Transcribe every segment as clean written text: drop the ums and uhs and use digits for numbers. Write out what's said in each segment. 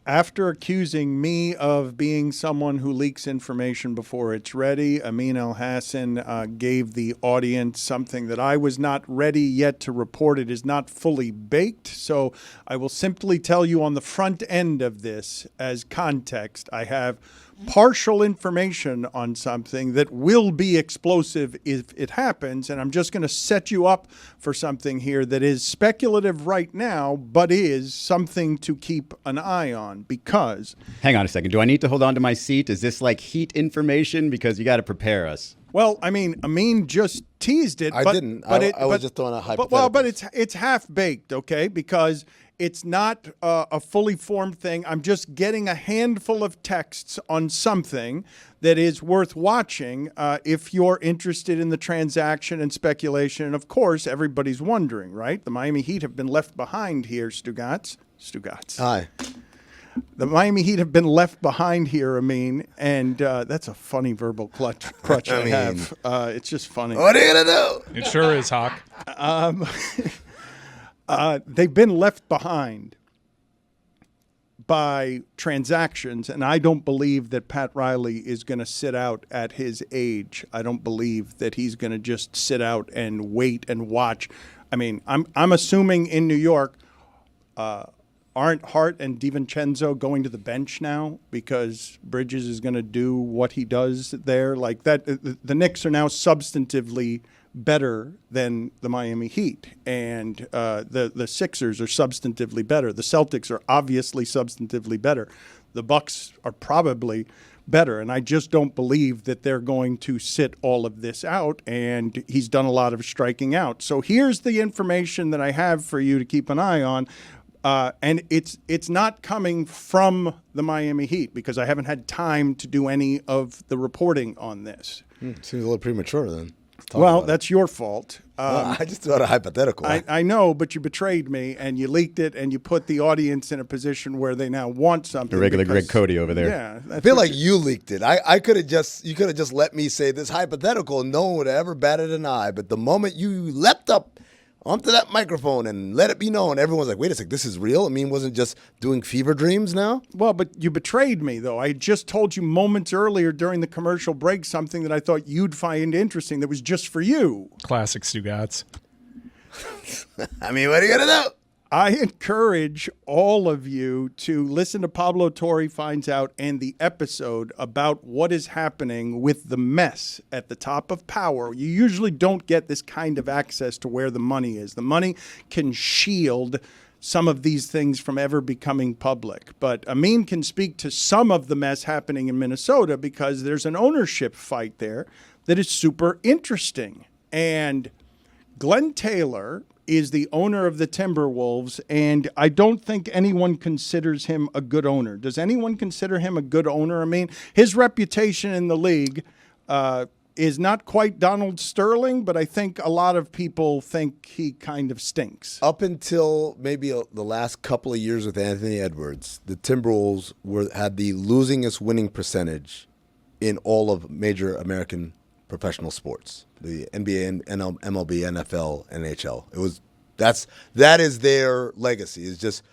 After accusing me of being someone who leaks information before it's ready, Amin Elhassan gave the audience something that I was not ready yet to report. It is not fully baked, so I will simply tell you on the front end of this as context. I have partial information on something that will be explosive if it happens, and I'm just going to set you up for something here that is speculative right now, but is something to keep an eye on because... Hang on a second. Do I need to hold on to my seat? Is this like heat information? Because you got to prepare us. Well, I mean, Amin just teased it. I didn't. I was just throwing a hypothetical. But it's half-baked, okay, because... It's not a fully formed thing. I'm just getting a handful of texts on something that is worth watching if you're interested in the transaction and speculation. And, of course, everybody's wondering, right? The Miami Heat have been left behind here, Stugotz. Hi. The Miami Heat have been left behind here, Amin, and that's a funny verbal crutch I have. It's just funny. What are you going to do? It sure is, Hawk. They've been left behind by transactions, and I don't believe that Pat Riley is going to sit out at his age. I don't believe that he's going to just sit out and wait and watch. I mean, I'm assuming in New York, aren't Hart and DiVincenzo going to the bench now because Bridges is going to do what he does there? Like that, the Knicks are now substantively better than the Miami Heat, and the Sixers are substantively better. The Celtics are obviously substantively better. The Bucks are probably better, and I just don't believe that they're going to sit all of this out, and he's done a lot of striking out. So here's the information that I have for you to keep an eye on, and it's not coming from the Miami Heat because I haven't had time to do any of the reporting on this. Seems a little premature then. Well, that's your fault. I just thought a hypothetical. I know, but you betrayed me, and you leaked it, and you put the audience in a position where they now want something. The regular Greg Cody over there. Yeah, I feel like you leaked it. You could have just let me say this hypothetical, and no one would have ever batted an eye. But the moment you leapt up onto that microphone and let it be known, everyone's like, wait a sec, this is real? I mean, wasn't just doing fever dreams now? Well, but you betrayed me, though. I just told you moments earlier during the commercial break something that I thought you'd find interesting that was just for you. Classic Stugotz. I mean, what are you going to do? I encourage all of you to listen to Pablo Torre Finds Out and the episode about what is happening with the mess at the top of power. You usually don't get this kind of access to where the money is. The money can shield some of these things from ever becoming public. But Amin can speak to some of the mess happening in Minnesota because there's an ownership fight there that is super interesting. And Glen Taylor is the owner of the Timberwolves, and I don't think anyone considers him a good owner. Does anyone consider him a good owner? I mean, his reputation in the league is not quite Donald Sterling, but I think a lot of people think he kind of stinks. Up until maybe the last couple of years with Anthony Edwards, the Timberwolves had the losingest winning percentage in all of major American professional sports, the NBA, MLB, NFL, NHL. That is their legacy. It's just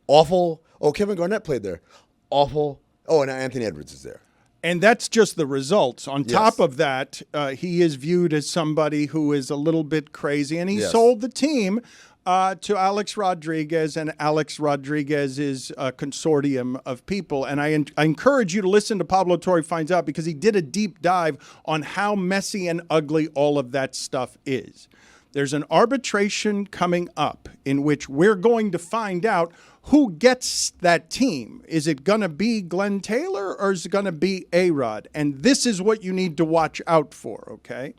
awful. Oh, Kevin Garnett played there. Awful. Oh, and Anthony Edwards is there. And that's just the results. On top of that, he is viewed as somebody who is a little bit crazy, and he sold the team to Alex Rodriguez and Alex Rodriguez's consortium of people. And I encourage you to listen to Pablo Torre Finds Out because he did a deep dive on how messy and ugly all of that stuff is. There's an arbitration coming up in which we're going to find out who gets that team. Is it going to be Glen Taylor or is it going to be A-Rod? And this is what you need to watch out for, okay?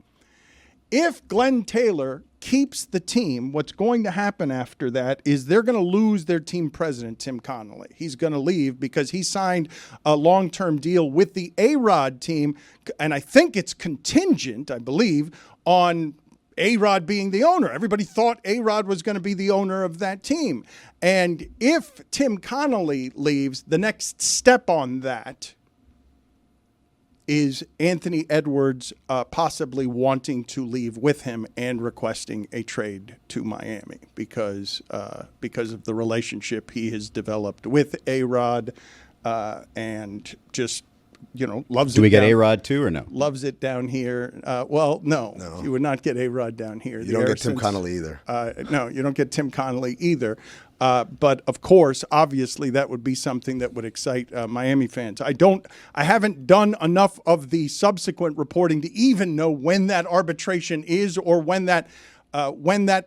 If Glen Taylor keeps the team, what's going to happen after that is they're going to lose their team president, Tim Connelly. He's going to leave because he signed a long-term deal with the A-Rod team, and I think it's contingent, I believe, on A-Rod being the owner. Everybody thought A-Rod was going to be the owner of that team. And if Tim Connelly leaves, the next step on that is Anthony Edwards possibly wanting to leave with him and requesting a trade to Miami because of the relationship he has developed with A-Rod and just loves it. Do we get A-Rod too or no? Loves it down here. Well, no, you would not get A-Rod down here. You don't get Tim Connelly either. No, you don't get Tim Connelly either. But of course, obviously, that would be something that would excite Miami fans. I haven't done enough of the subsequent reporting to even know when that arbitration is or when that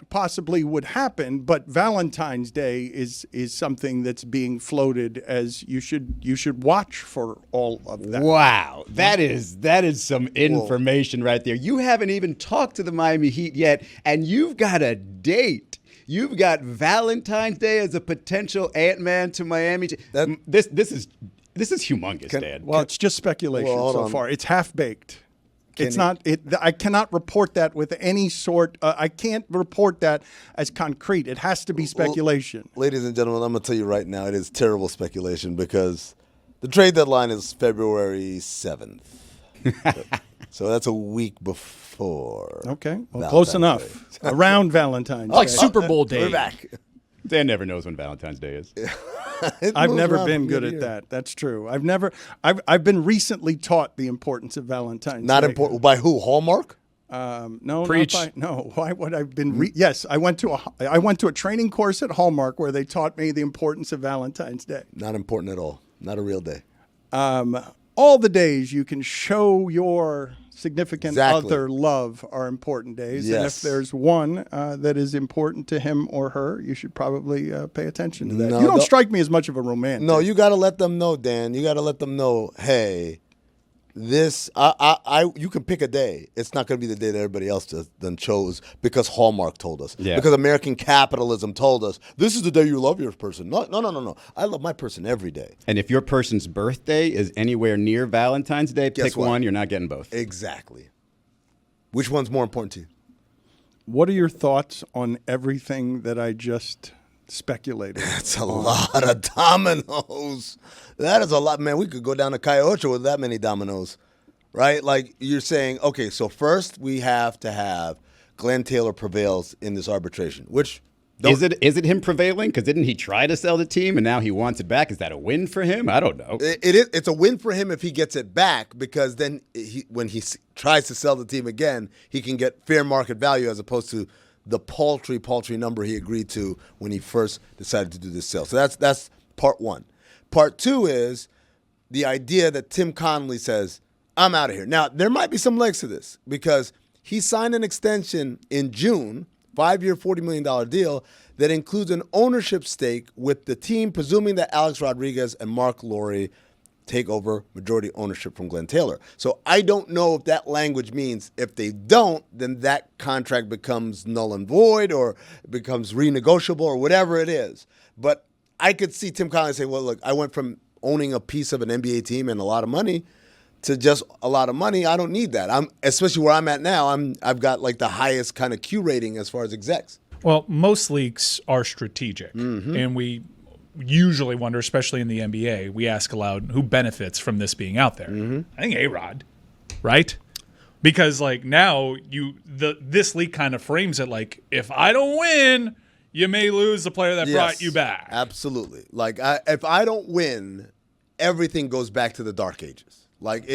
possibly would happen. But Valentine's Day is something that's being floated as you should watch for all of that. Wow, that is some information right there. You haven't even talked to the Miami Heat yet, and you've got a date. You've got Valentine's Day as a potential Ant-Man to Miami. This is humongous, Dad. Well, it's just speculation so far. It's half-baked. I cannot report that with any sort. I can't report that as concrete. It has to be speculation. Ladies and gentlemen, I'm going to tell you right now, it is terrible speculation because the trade deadline is February 7th. So that's a week before. Okay, well, close enough. Around Valentine's Day. Like Super Bowl day. We're back. Dan never knows when Valentine's Day is. I've never been good at that. That's true. I've been recently taught the importance of Valentine's Day. Not important. By who? Hallmark? No. Preach. No. Why would I've been? Yes, I went to a training course at Hallmark where they taught me the importance of Valentine's Day. Not important at all. Not a real day. All the days you can show your significant other love are important days. Yes. And if there's one that is important to him or her, you should probably pay attention to that. No, you don't strike me as much of a romantic. No, you got to let them know, Dan. You got to let them know, hey, this, you can pick a day. It's not going to be the day that everybody else then chose because Hallmark told us. Yeah. Because American capitalism told us, this is the day you love your person. No. I love my person every day. And if your person's birthday is anywhere near Valentine's Day, Guess pick what? one. You're not getting both. Exactly. Which one's more important to you? What are your thoughts on everything that I just speculated? That's a lot of dominoes. That is a lot. Man, we could go down to Calle with that many dominoes, right? Like you're saying, okay, so first we have to have Glen Taylor prevails in this arbitration, which... Is it him prevailing? Because didn't he try to sell the team and now he wants it back? Is that a win for him? I don't know. It's a win for him if he gets it back because then when he tries to sell the team again, he can get fair market value as opposed to the paltry number he agreed to when he first decided to do this sale. So that's part one. Part two is the idea that Tim Connelly says, I'm out of here. Now, there might be some legs to this because he signed an extension in June, 5-year, $40 million deal that includes an ownership stake with the team, presuming that Alex Rodriguez and Mark Lowry take over majority ownership from Glen Taylor. So I don't know if that language means if they don't, then that contract becomes null and void or becomes renegotiable or whatever it is. But I could see Tim Connelly say, well, look, I went from owning a piece of an NBA team and a lot of money to just a lot of money. I don't need that. Especially where I'm at now, I've got like the highest kind of Q rating as far as execs. Well, most leaks are strategic, and we usually wonder, especially in the NBA, we ask aloud, who benefits from this being out there? I think A-Rod, right? Because like now this leak kind of frames it like, if I don't win, you may lose the player that brought you back. Absolutely. Like if I don't win, everything goes back to the Dark Ages. Like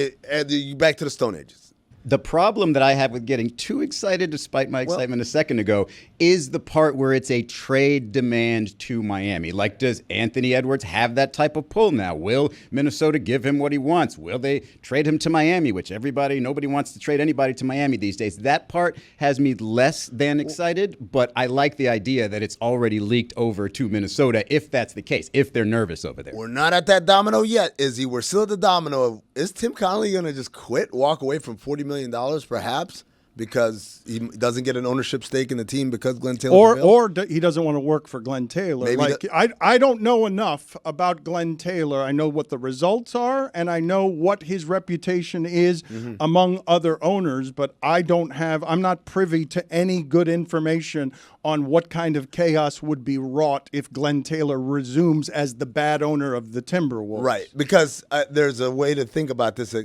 back to the Stone Ages. The problem that I have with getting too excited, despite my excitement a second ago, is the part where it's a trade demand to Miami. Like, does Anthony Edwards have that type of pull now? Will Minnesota give him what he wants? Will they trade him to Miami, which nobody wants to trade anybody to Miami these days. That part has me less than excited, but I like the idea that it's already leaked over to Minnesota, if that's the case, if they're nervous over there. We're not at that domino yet, Izzy. We're still at the domino of, is Tim Connelly going to just quit, walk away from $40 million perhaps because he doesn't get an ownership stake in the team because Glen Taylor or he doesn't want to work for Glen Taylor. Maybe I don't know enough about Glen Taylor. I know what the results are and I know what his reputation is among other owners, but I'm not privy to any good information on what kind of chaos would be wrought if Glen Taylor resumes as the bad owner of the Timberwolves. Right, because there's a way to think about this.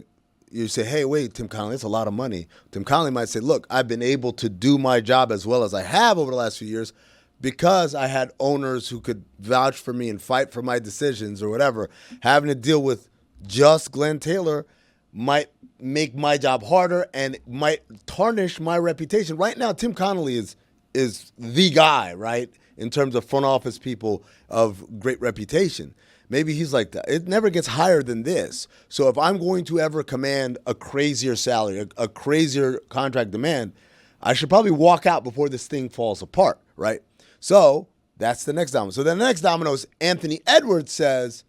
you say, hey, wait, Tim Connelly, it's a lot of money. Tim Connelly might say, look, I've been able to do my job as well as I have over the last few years because I had owners who could vouch for me and fight for my decisions or whatever. Having to deal with just Glen Taylor might make my job harder and might tarnish my reputation. Right now, Tim Connelly is the guy, right, in terms of front office people of great reputation. Maybe he's like that. It never gets higher than this. So if I'm going to ever command a crazier salary, a crazier contract demand, I should probably walk out before this thing falls apart, right? So that's the next domino. So then the next domino is Anthony Edwards says,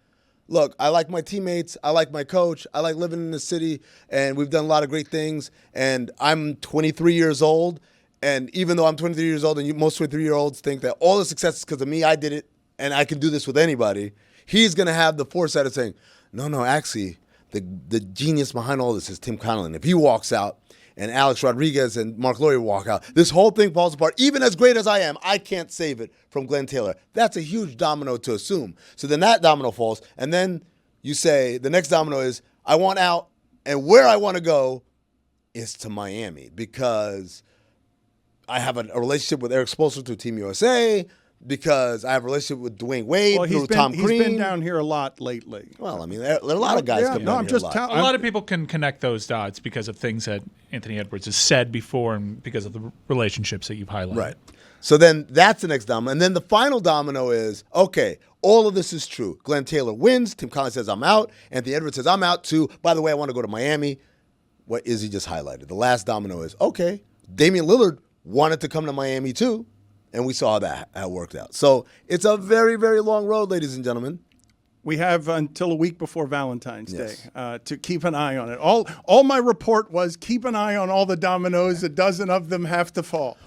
look, I like my teammates. I like my coach. I like living in the city, and we've done a lot of great things. And I'm 23 years old, and even though I'm 23 years old, and most 23-year-olds think that all the success is because of me, I did it, and I can do this with anybody, he's going to have the foresight of saying, no, actually, the genius behind all this is Tim Connelly. And if he walks out and Alex Rodriguez and Mark Laurier walk out, this whole thing falls apart. Even as great as I am, I can't save it from Glen Taylor. That's a huge domino to assume. So then that domino falls, and then you say the next domino is I want out, and where I want to go is to Miami because I have a relationship with Eric Spoelstra through Team USA, because I have a relationship with Dwayne Wade through Tom Crean. He's been down here a lot lately. Well, I mean, there are a lot of guys coming down here a lot. A lot of people can connect those dots because of things that Anthony Edwards has said before and because of the relationships that you've highlighted. Right. So then that's the next domino. And then the final domino is, okay, all of this is true. Glen Taylor wins. Tim Connelly says, I'm out. Anthony Edwards says, I'm out too. By the way, I want to go to Miami. What Izzy just highlighted. The last domino is, okay, Damian Lillard wanted to come to Miami too. And we saw how it worked out. So it's a very, very long road, ladies and gentlemen. We have until a week before Valentine's Day to keep an eye on it. All my report was keep an eye on all the dominoes. A dozen of them have to fall.